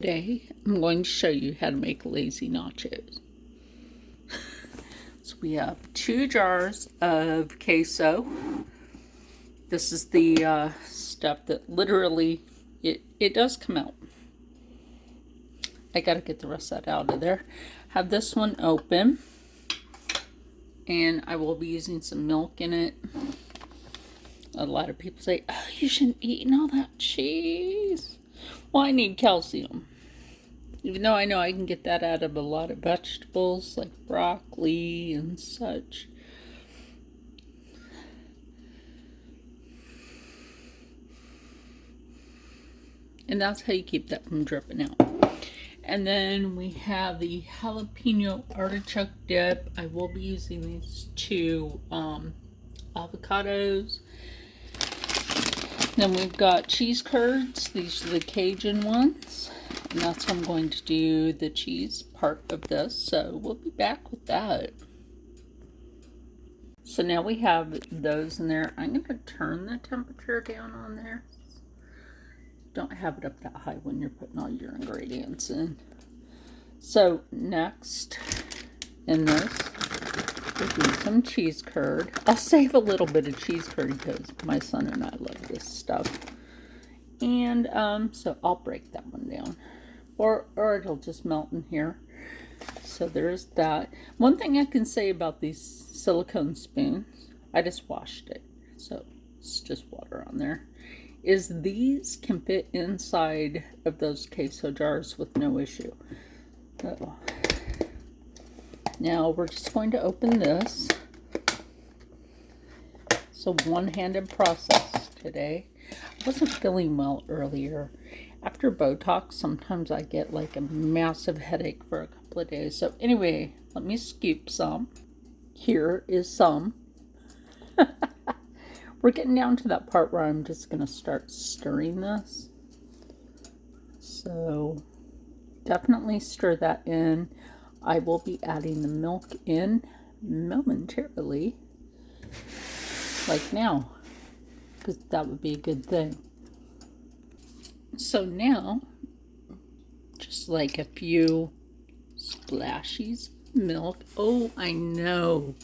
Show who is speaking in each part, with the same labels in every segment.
Speaker 1: Today, I'm going to show you how to make lazy nachos. So we have 2 jars of queso. This is the stuff that literally, it does come out. I gotta get the rest of that out of there. Have this one open. And I will be using some milk in it. A lot of people say, oh, you shouldn't be eating all that cheese. Well, I need calcium. Even though I know I can get that out of a lot of vegetables like broccoli and such. And that's how you keep that from dripping out. And then we have the jalapeno artichoke dip. I will be using these 2 avocados. Then we've got cheese curds. These are the Cajun ones. And that's how I'm going to do the cheese part of this. So we'll be back with that. So now we have those in there. I'm going to turn the temperature down on there. Don't have it up that high when you're putting all your ingredients in. So next in this, we'll do some cheese curd. I'll save a little bit of cheese curd because my son and I love this stuff. And so I'll break that one down. Or it'll just melt in here. So there's that. One thing I can say about these silicone spoons, I just washed it. So it's just water on there. Is these can fit inside of those queso jars with no issue. So, now we're just going to open this. So one-handed process today. I wasn't feeling well earlier. After Botox, sometimes I get like a massive headache for a couple of days. So anyway, let me scoop some. Here is some. We're getting down to that part where I'm just going to start stirring this. So definitely stir that in. I will be adding the milk in momentarily. Like now. Because that would be a good thing. So now, just like a few splashes of milk. Oh, I know.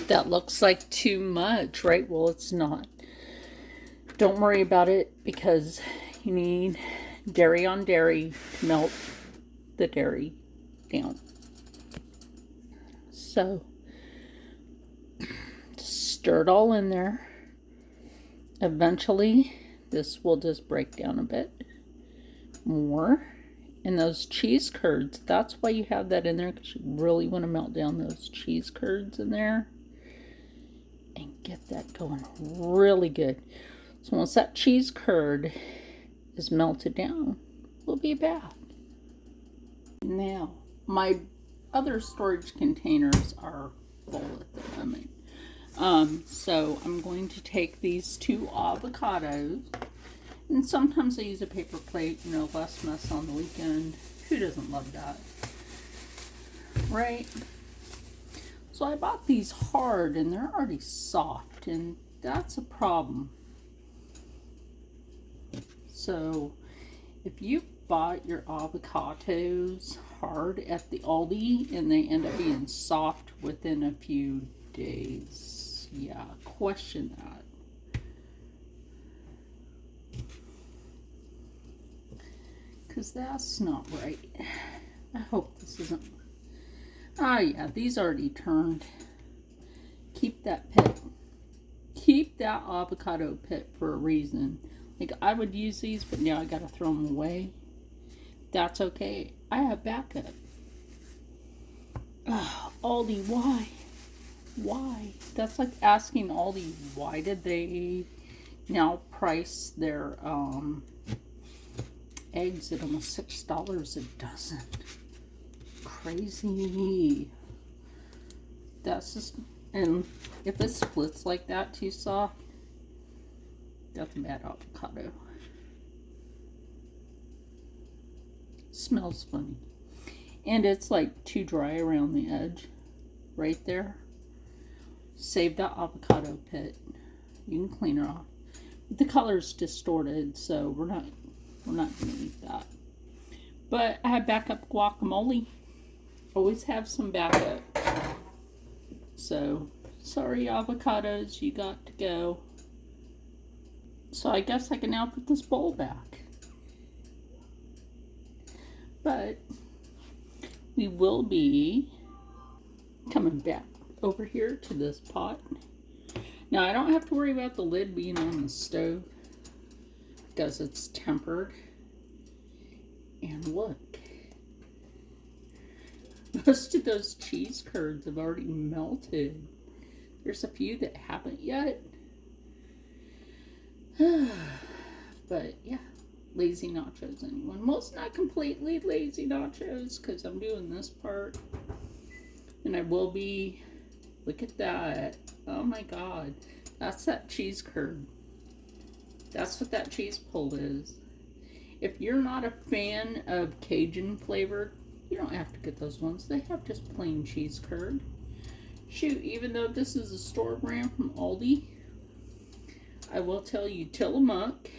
Speaker 1: That looks like too much, right? Well, it's not. Don't worry about it because you need dairy on dairy to melt the dairy down. So, just stir it all in there. Eventually, this will just break down a bit more. And those cheese curds, that's why you have that in there, because you really want to melt down those cheese curds in there. And get that going really good. So once that cheese curd is melted down, we'll be back. Now, my other storage containers are full at the moment. So I'm going to take these 2 avocados, and sometimes I use a paper plate, you know, less mess on the weekend. Who doesn't love that? Right? So I bought these hard and they're already soft, and that's a problem. So if you bought your avocados hard at the Aldi and they end up being soft within a few days, yeah, question that. Because that's not right. I hope this isn't. Ah, yeah, these already turned. Keep that pit. Keep that avocado pit for a reason. Like, I would use these, but now I gotta throw them away. That's okay. I have backup. Aldi, why? Why? That's like asking Aldi, why did they now price their eggs at almost $6 a dozen? Crazy. That's just, and if it splits like that too soft, that's a bad avocado. Smells funny. And it's like too dry around the edge. Right there. Save that avocado pit. You can clean her off. The color's distorted, so we're not gonna eat that. But I have backup guacamole. Always have some backup. So, sorry avocados, you got to go. So I guess I can now put this bowl back. But we will be coming back over here to this pot. Now I don't have to worry about the lid being on the stove because it's tempered. And look, most of those cheese curds have already melted. There's a few that haven't yet. But yeah, lazy nachos, anyone? Well, it's not completely lazy nachos because I'm doing this part. And I will be, look at that. Oh my god. That's that cheese curd. That's what that cheese pull is. If you're not a fan of Cajun flavored, you don't have to get those ones. They have just plain cheese curd. Shoot, even though this is a store brand from Aldi, I will tell you, Tillamook,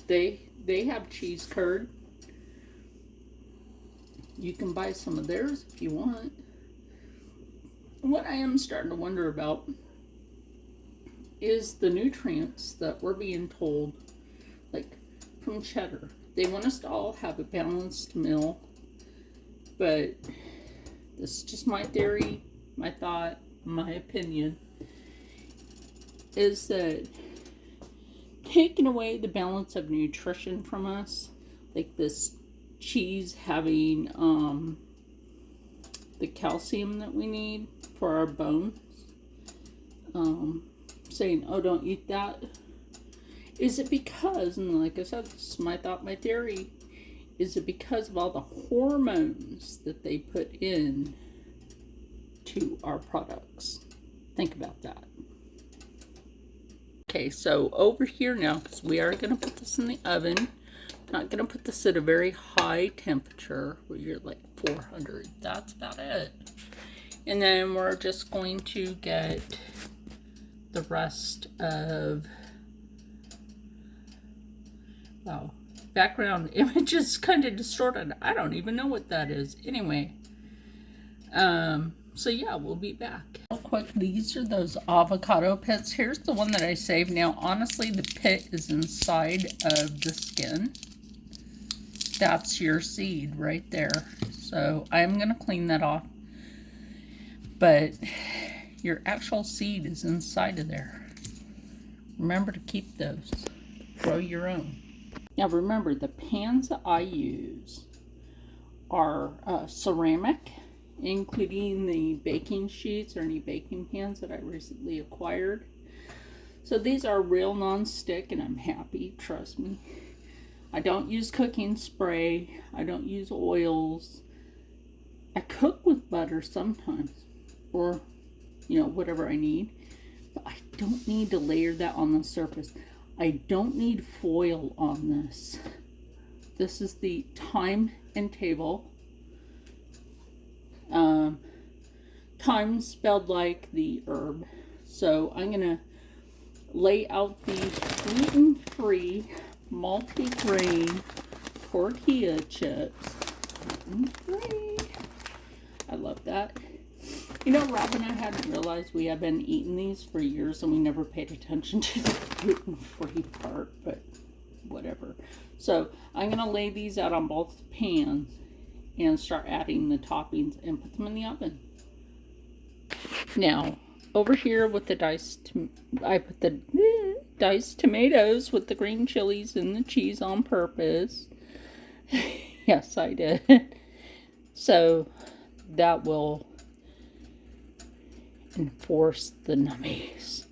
Speaker 1: they have cheese curd. You can buy some of theirs if you want. What I am starting to wonder about is the nutrients that we're being told, like from Cheddar. They want us to all have a balanced meal, but this is just my theory, my thought, my opinion, is that taking away the balance of nutrition from us, like this cheese having the calcium that we need for our bones, saying, oh, don't eat that. Is it because, and like I said, this is my thought, my theory, is it because of all the hormones that they put in to our products? Think about that. Okay, so over here now, because we are going to put this in the oven, not going to put this at a very high temperature where you're like 400. That's about it. And then we're just going to get the rest of, wow, background image is kind of distorted. I don't even know what that is. Anyway, so yeah, we'll be back. Real quick, these are those avocado pits. Here's the one that I saved. Now, honestly, the pit is inside of the skin. That's your seed right there. So I'm going to clean that off. But your actual seed is inside of there. Remember to keep those. Grow your own. Now remember, the pans that I use are ceramic, including the baking sheets or any baking pans that I recently acquired. So these are real non-stick, and I'm happy, trust me. I don't use cooking spray. I don't use oils. I cook with butter sometimes, or, you know, whatever I need. But I don't need to layer that on the surface. I don't need foil on this. This is the thyme and table. Thyme spelled like the herb. So I'm going to lay out these gluten-free, multi-grain tortilla chips. Gluten-free. I love that. You know, Rob and I hadn't realized we have been eating these for years and we never paid attention to the gluten-free part, but whatever. So I'm going to lay these out on both pans and start adding the toppings and put them in the oven. Now, over here with the I put the diced tomatoes with the green chilies and the cheese on purpose. Yes, I did. So that will enforce the nummies.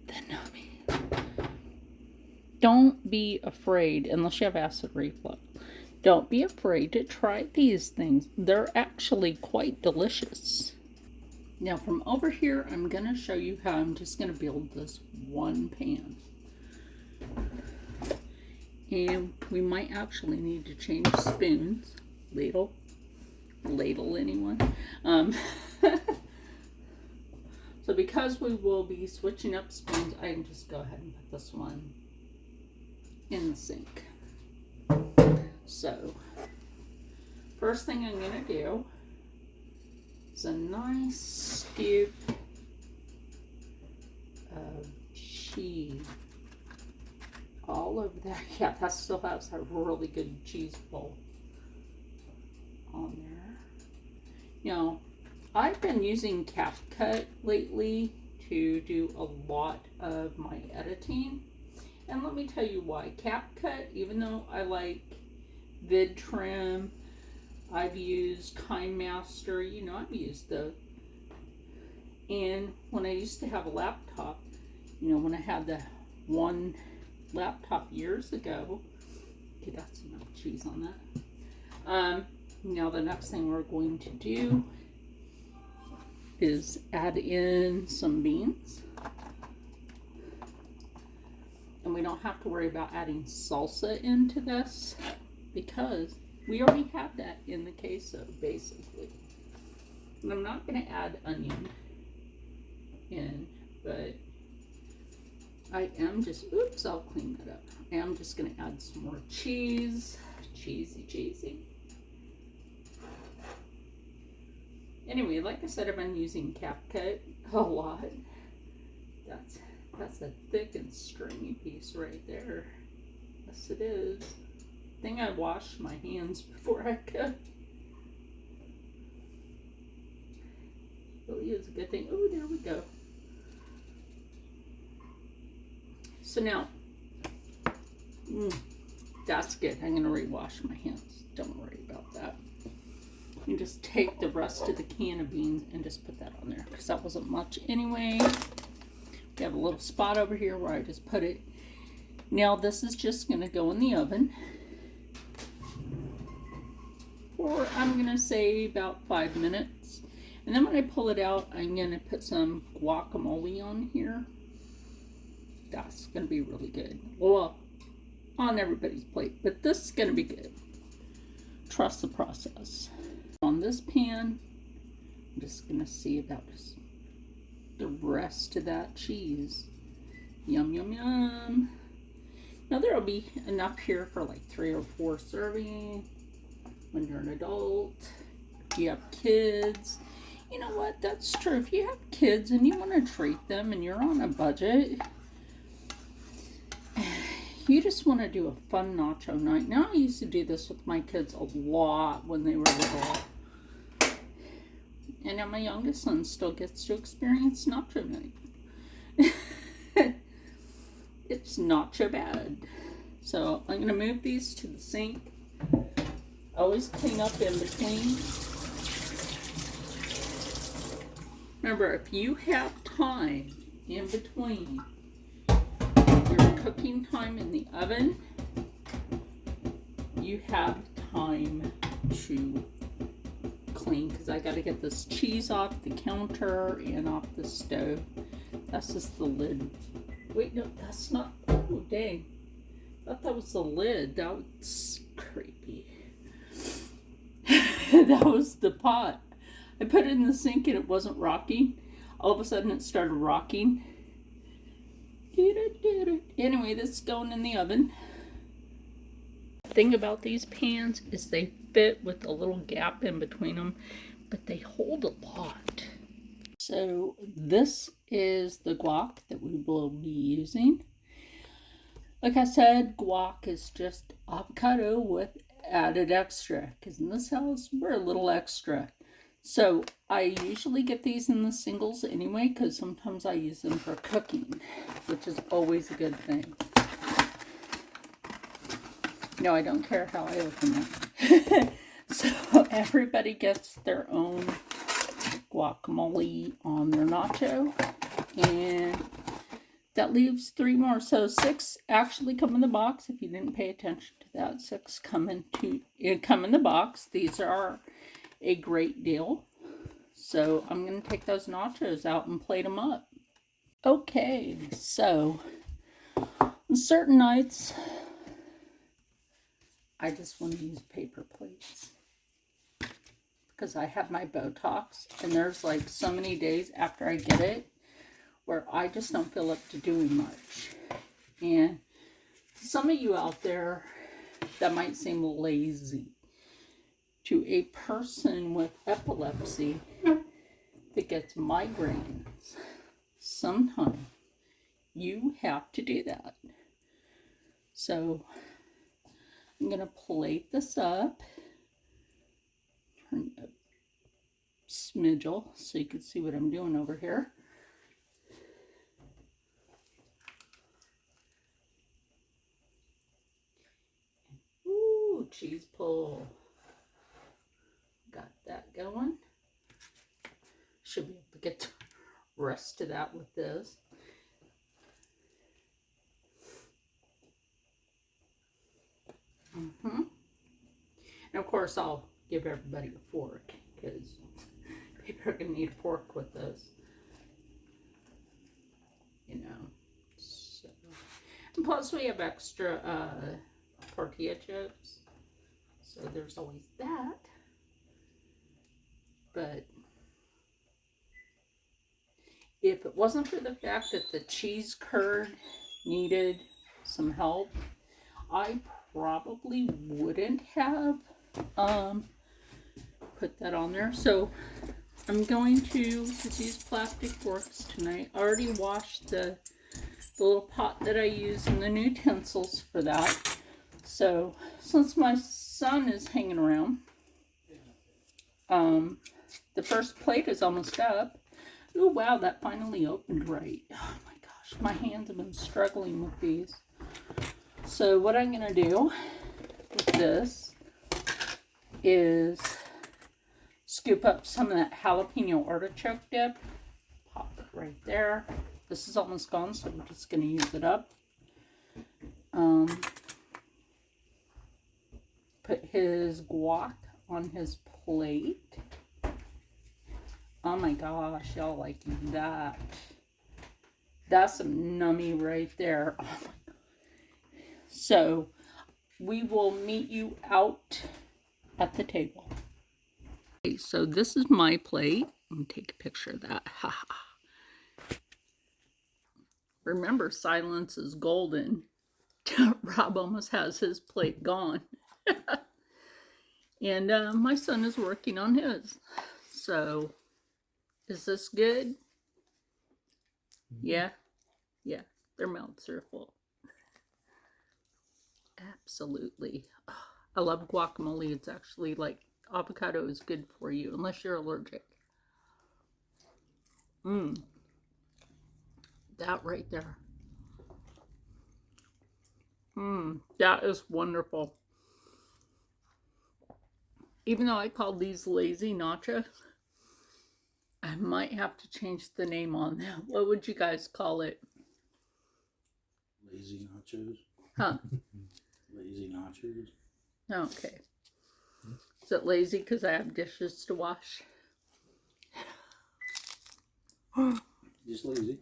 Speaker 1: The nummies. Don't be afraid, unless you have acid reflux. Don't be afraid to try these things. They're actually quite delicious. Now from over here, I'm going to show you how I'm just going to build this one pan. And we might actually need to change spoons. Ladle anyone. So because we will be switching up spoons, I can just go ahead and put this one in the sink. So first thing I'm going to do is a nice scoop of cheese all over there. Yeah, that still has a really good cheese bowl on there. You know, I've been using CapCut lately to do a lot of my editing. And let me tell you why. CapCut, even though I like VidTrim, I've used KineMaster, you know, I've used those. And when I used to have a laptop, you know, when I had the one laptop years ago, okay, that's enough cheese on that. Now the next thing we're going to do is add in some beans. And we don't have to worry about adding salsa into this because we already have that in the queso, basically. And I'm not going to add onion in, but I am just, oops, I'll clean that up. I am just going to add some more cheese. Cheesy. Anyway, like I said, I've been using CapCut a lot. That's a thick and stringy piece right there. Yes, it is. I think I washed my hands before I cut. Really is a good thing. Oh, there we go. So now, that's good. I'm going to re-wash my hands. Don't worry about that. You just take the rest of the can of beans and just put that on there because that wasn't much anyway. We have a little spot over here where I just put it. Now this is just going to go in the oven for, I'm going to say, about 5 minutes. And then when I pull it out, I'm going to put some guacamole on here. That's going to be really good. Well, on everybody's plate, but this is going to be good. Trust the process. On this pan, I'm just going to see about just the rest of that cheese. Yum, yum, yum. Now there will be enough here for like 3 or 4 servings when you're an adult. If you have kids, you know what, that's true. If you have kids and you want to treat them and you're on a budget, you just want to do a fun nacho night. Now I used to do this with my kids a lot when they were little. And now my youngest son still gets to experience nacho night. It's not so bad. So I'm going to move these to the sink. Always clean up in between. Remember, if you have time in between your cooking time in the oven, you have time to clean, because I got to get this cheese off the counter and off the stove. That's just the lid. Wait, no, that's not. Oh, dang. I thought that was the lid. That was creepy. That was the pot. I put it in the sink and it wasn't rocking. All of a sudden it started rocking. Anyway, this is going in the oven. The thing about these pans is they fit with a little gap in between them, but they hold a lot. So this is the guac that we will be using. Like I said, guac is just avocado with added extra, because in this house we're a little extra. So I usually get these in the singles anyway, because sometimes I use them for cooking, which is always a good thing. No, I don't care how I open them. So everybody gets their own guacamole on their nacho, and that leaves 3 more. So 6 actually come in the box. If you didn't pay attention to that, 6 come in the box. These are a great deal. So I'm going to take those nachos out and plate them up. Okay, so on certain nights, I just want to use paper plates because I have my Botox, and there's like so many days after I get it where I just don't feel up to doing much. And some of you out there, that might seem lazy. to a person with epilepsy that gets migraines, sometimes you have to do that. So I'm going to plate this up, turn a smidgel so you can see what I'm doing over here. Ooh, cheese pull. Got that going. Should be able to get the rest of that with this. And of course I'll give everybody a fork because people are going to need a fork with this. You know. So. And plus we have extra tortilla chips. So there's always that. But if it wasn't for the fact that the cheese curd needed some help, I probably wouldn't have put that on there. So I'm going to use plastic forks tonight. I already washed the little pot that I use and the utensils for that. So since my son is hanging around, the first plate is almost up. Oh wow, that finally opened right. Oh my gosh, my hands have been struggling with these. So what I'm going to do with this is scoop up some of that jalapeno artichoke dip. Pop it right there. This is almost gone, so we're just going to use it up. Put his guac on his plate. Oh my gosh, y'all like that. That's some nummy right there. Oh my God. So we will meet you out at the table. Okay, so this is my plate. Let me take a picture of that. Remember, silence is golden. Rob almost has his plate gone. And my son is working on his. So, is this good? Yeah? Yeah, their mouths are full. Absolutely. Oh, I love guacamole. It's actually like avocado is good for you, unless you're allergic. That right there. That is wonderful. Even though I call these lazy nachos, I might have to change the name on them. What would you guys call it?
Speaker 2: Lazy nachos.
Speaker 1: Huh?
Speaker 2: Lazy nachos.
Speaker 1: Okay. Is it lazy because I have dishes to wash?
Speaker 2: Just lazy.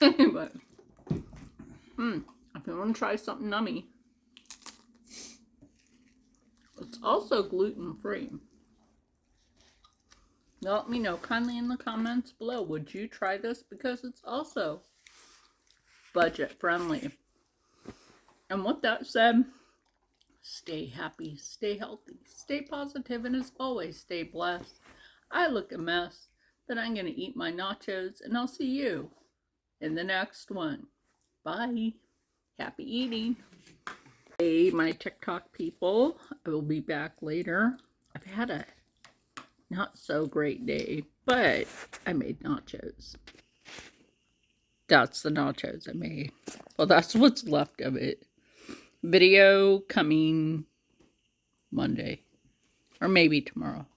Speaker 1: Anyway. If you want to try something nummy, it's also gluten-free. Let me know kindly in the comments below. Would you try this? Because it's also budget-friendly. And with that said, stay happy, stay healthy, stay positive, and as always, stay blessed. I look a mess, but I'm going to eat my nachos, and I'll see you in the next one. Bye. Happy eating. Hey, my TikTok people. I will be back later. I've had a not so great day, but I made nachos. That's the nachos I made. Well, that's what's left of it. Video coming Monday. Or maybe tomorrow.